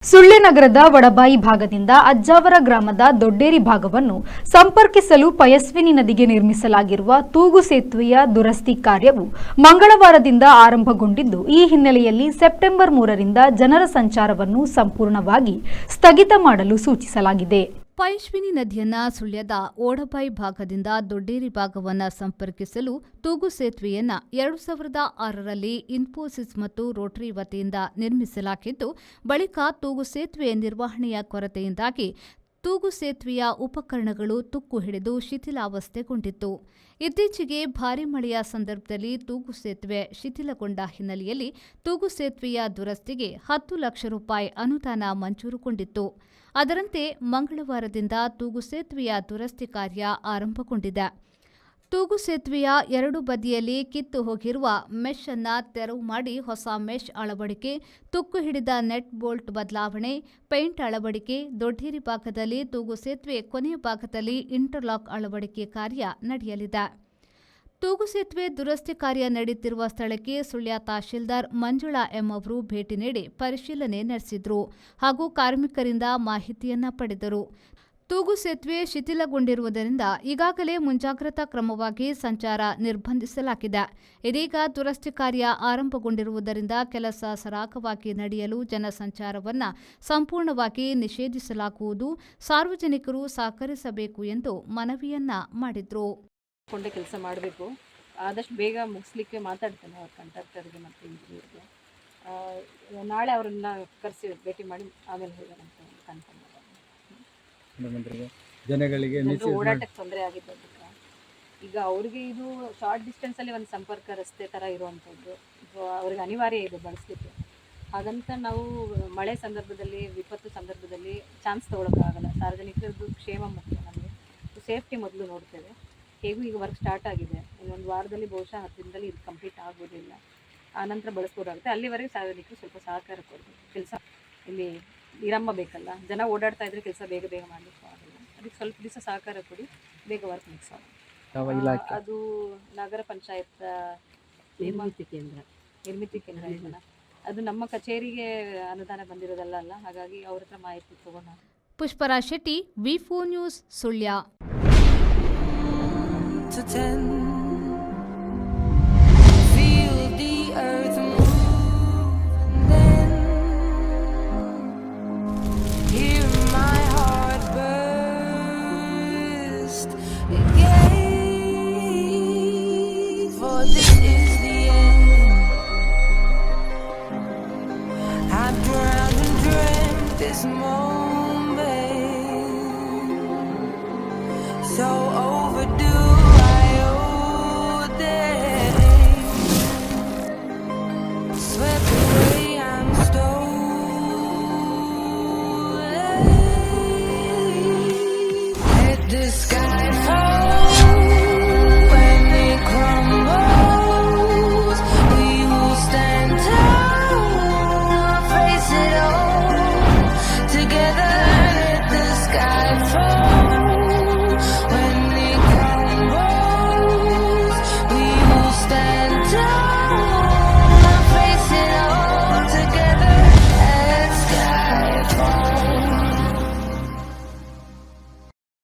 ಸುಳ್ಯ ನಗರದ ವಡಬಾಯಿ ಭಾಗದಿಂದ ಅಜ್ಜಾವರ ಗ್ರಾಮದ ದೊಡ್ಡೇರಿ ಭಾಗವನ್ನು ಸಂಪರ್ಕಿಸಲು ಪಯಸ್ವಿನಿ ನದಿಗೆ ನಿರ್ಮಿಸಲಾಗಿರುವ ತೂಗು ಸೇತುವೆಯ ದುರಸ್ತಿ ಕಾರ್ಯವು ಮಂಗಳವಾರದಿಂದ ಆರಂಭಗೊಂಡಿದ್ದು, ಈ ಹಿನ್ನೆಲೆಯಲ್ಲಿ ಸೆಪ್ಟೆಂಬರ್ 3ರಿಂದ ಜನರ ಸಂಚಾರವನ್ನು ಸಂಪೂರ್ಣವಾಗಿ ಸ್ಥಗಿತ ಮಾಡಲು ಸೂಚಿಸಲಾಗಿದೆ. ಪಯಸ್ವಿನಿ ನದಿಯನ್ನ ಸುಳ್ಯದ ಓಡಬಾಯಿ ಭಾಗದಿಂದ ದೊಡ್ಡೇರಿ ಭಾಗವನ್ನು ಸಂಪರ್ಕಿಸಲು ತೂಗು ಸೇತುವೆಯನ್ನ 2006ರಲ್ಲಿ ಇನ್ಫೋಸಿಸ್ ಮತ್ತು ರೋಟರಿ ವತಿಯಿಂದ ನಿರ್ಮಿಸಲಾಗಿದ್ದು, ಬಳಿಕ ತೂಗು ಸೇತುವೆಯ ನಿರ್ವಹಣೆಯ ಕೊರತೆಯಿಂದಾಗಿ ತೂಗು ಸೇತುವೆಯ ಉಪಕರಣಗಳು ತುಕ್ಕು ಹಿಡಿದು ಶಿಥಿಲಾವಸ್ಥೆಗೊಂಡಿತ್ತು. ಇತ್ತೀಚೆಗೆ ಭಾರೀ ಮಳೆಯ ಸಂದರ್ಭದಲ್ಲಿ ತೂಗು ಸೇತುವೆ ಶಿಥಿಲಗೊಂಡ ಹಿನ್ನೆಲೆಯಲ್ಲಿ ತೂಗು ಸೇತುವೆಯ ದುರಸ್ತಿಗೆ 10 ಲಕ್ಷ ರೂಪಾಯಿ ಅನುದಾನ ಮಂಜೂರುಗೊಂಡಿತ್ತು. ಅದರಂತೆ ಮಂಗಳವಾರದಿಂದ ತೂಗು ಸೇತುವೆಯ ದುರಸ್ತಿ ಕಾರ್ಯ ಆರಂಭಗೊಂಡಿದೆ. ತೂಗು ಸೇತುವೆಯ ಎರಡು ಬದಿಯಲ್ಲಿ ಕಿತ್ತು ಹೋಗಿರುವ ಮೆಶ್ ಅನ್ನು ತೆರವು ಮಾಡಿ ಹೊಸ ಮೆಶ್ ಅಳವಡಿಕೆ, ತುಕ್ಕು ಹಿಡಿದ ನೆಟ್ ಬೋಲ್ಟ್ ಬದಲಾವಣೆ, ಪೇಂಟ್ ಅಳವಡಿಕೆ, ದೊಡ್ಡೇರಿ ಭಾಗದಲ್ಲಿ ತೂಗು ಸೇತುವೆ ಕೊನೆಯ ಭಾಗದಲ್ಲಿ ಇಂಟರ್ಲಾಕ್ ಅಳವಡಿಕೆ ಕಾರ್ಯ ನಡೆಯಲಿದೆ. ತೂಗು ಸೇತುವೆ ದುರಸ್ತಿ ಕಾರ್ಯ ನಡೆಯುತ್ತಿರುವ ಸ್ಥಳಕ್ಕೆ ಸುಳ್ಯ ತಹಶೀಲ್ದಾರ್ ಮಂಜುಳಾ ಎಂ ಅವರು ಭೇಟಿ ನೀಡಿ ಪರಿಶೀಲನೆ ನಡೆಸಿದರು ಹಾಗೂ ಕಾರ್ಮಿಕರಿಂದ ಮಾಹಿತಿಯನ್ನ ಪಡೆದರು. ತೂಗು ಸೇತುವೆ ಶಿಥಿಲಗೊಂಡಿರುವುದರಿಂದ ಈಗಾಗಲೇ ಮುಂಜಾಗ್ರತಾ ಕ್ರಮವಾಗಿ ಸಂಚಾರ ನಿರ್ಬಂಧಿಸಲಾಗಿದೆ. ಇದೀಗ ದುರಸ್ತಿ ಕಾರ್ಯ ಆರಂಭಗೊಂಡಿರುವುದರಿಂದ ಕೆಲಸ ಸರಾಗವಾಗಿ ನಡೆಯಲು ಜನಸಂಚಾರವನ್ನು ಸಂಪೂರ್ಣವಾಗಿ ನಿಷೇಧಿಸಲಾಗುವುದು. ಸಾರ್ವಜನಿಕರು ಸಹಕರಿಸಬೇಕು ಎಂದು ಮನವಿಯನ್ನ ಮಾಡಿದರು. ಕೊಂಡೆ ಕೆಲಸ ಮಾಡಬೇಕು, ಆದಷ್ಟು ಬೇಗ ಮುಗಿಸ್ಲಿಕ್ಕೆ ಮಾತಾಡ್ತೇನೆ ಅವ್ರ ಕಂಟ್ರಾಕ್ಟರ್ಗೆ ಮತ್ತು ಇಂಜಿನಿಯರ್ಗೆ. ನಾಳೆ ಅವರನ್ನ ಕರೆಸಿ ಭೇಟಿ ಮಾಡಿ ಆಮೇಲೆ ಹೇಳೋಣ ಅಂತ ಕನ್ಫರ್ಮ್ ಜನಗಳಿಗೆ ಓಡಾಟಕ್ಕೆ ತೊಂದರೆ ಆಗಿದ್ದಕ್ಕೆ ಈಗ ಅವ್ರಿಗೆ ಇದು ಶಾರ್ಟ್ ಡಿಸ್ಟೆನ್ಸಲ್ಲಿ ಒಂದು ಸಂಪರ್ಕ ರಸ್ತೆ ಥರ ಇರುವಂಥದ್ದು, ಅವ್ರಿಗೆ ಅನಿವಾರ್ಯ ಇದೆ ಬಳಸಲಿಕ್ಕೆ. ಹಾಗಂತ ನಾವು ಮಳೆ ಸಂದರ್ಭದಲ್ಲಿ, ವಿಪತ್ತು ಸಂದರ್ಭದಲ್ಲಿ ಚಾನ್ಸ್ ತೊಗೊಳಕ್ಕಾಗಲ್ಲ. ಸಾರ್ವಜನಿಕರದ್ದು ಕ್ಷೇಮ ಮುಖ್ಯ ನಮಗೆ. ಸೇಫ್ಟಿ ಮೊದಲು ನೋಡ್ತೇವೆ. ಹೇಗೂ ಈಗ ವರ್ಕ್ ಸ್ಟಾರ್ಟ್ ಆಗಿದೆ, ಇನ್ನೊಂದು ವಾರದಲ್ಲಿ ಬಹುಶಃ 10 ದಿನದಲ್ಲಿ ಇದು ಕಂಪ್ಲೀಟ್ ಆಗೋದಿಲ್ಲ. ಆನಂತರ ಬಳಸ್ಬೋದಾಗುತ್ತೆ. ಅಲ್ಲಿವರೆಗೆ ಸಾರ್ವಜನಿಕರು ಸ್ವಲ್ಪ ಸಹಕಾರ ಕೊಡಬೇಕು. ಕೆಲಸ ಇಲ್ಲಿ ವಿರಾಮ ಬೇಕಲ್ಲ, ಜನ ಓಡಾಡ್ತಾ ಇದ್ರೆ ಕೆಲಸ ಬೇಗ ಮಾಡಲಿಕ್ಕೆ ಆಗಲ್ಲ. ಅದಕ್ಕೆ ಸ್ವಲ್ಪ ದಿವಸ ಸಹಕಾರ ಕೊಡಿ, ಬೇಗ ವರ್ಕ್ ಮುಗಿಸ್ ಅದು ನಗರ ಪಂಚಾಯತ್ ನಿರ್ಮಿತಿ ಕೇಂದ್ರ ಇದೆಯಲ್ಲ, ಅದು ನಮ್ಮ ಕಚೇರಿಗೆ ಅನುದಾನ ಬಂದಿರೋದಲ್ಲ ಅಲ್ಲ, ಹಾಗಾಗಿ ಅವ್ರ ಹತ್ರ ಮಾಹಿತಿ ತಗೋಣ. ಪುಷ್ಪರಾಜ್ ಶೆಟ್ಟಿ, ವಿ4 news, Sullia. To 10, feel the earth move, and then hear my heart burst again. For this is the end. I've drowned and dreamt this moment, so overdue. Swear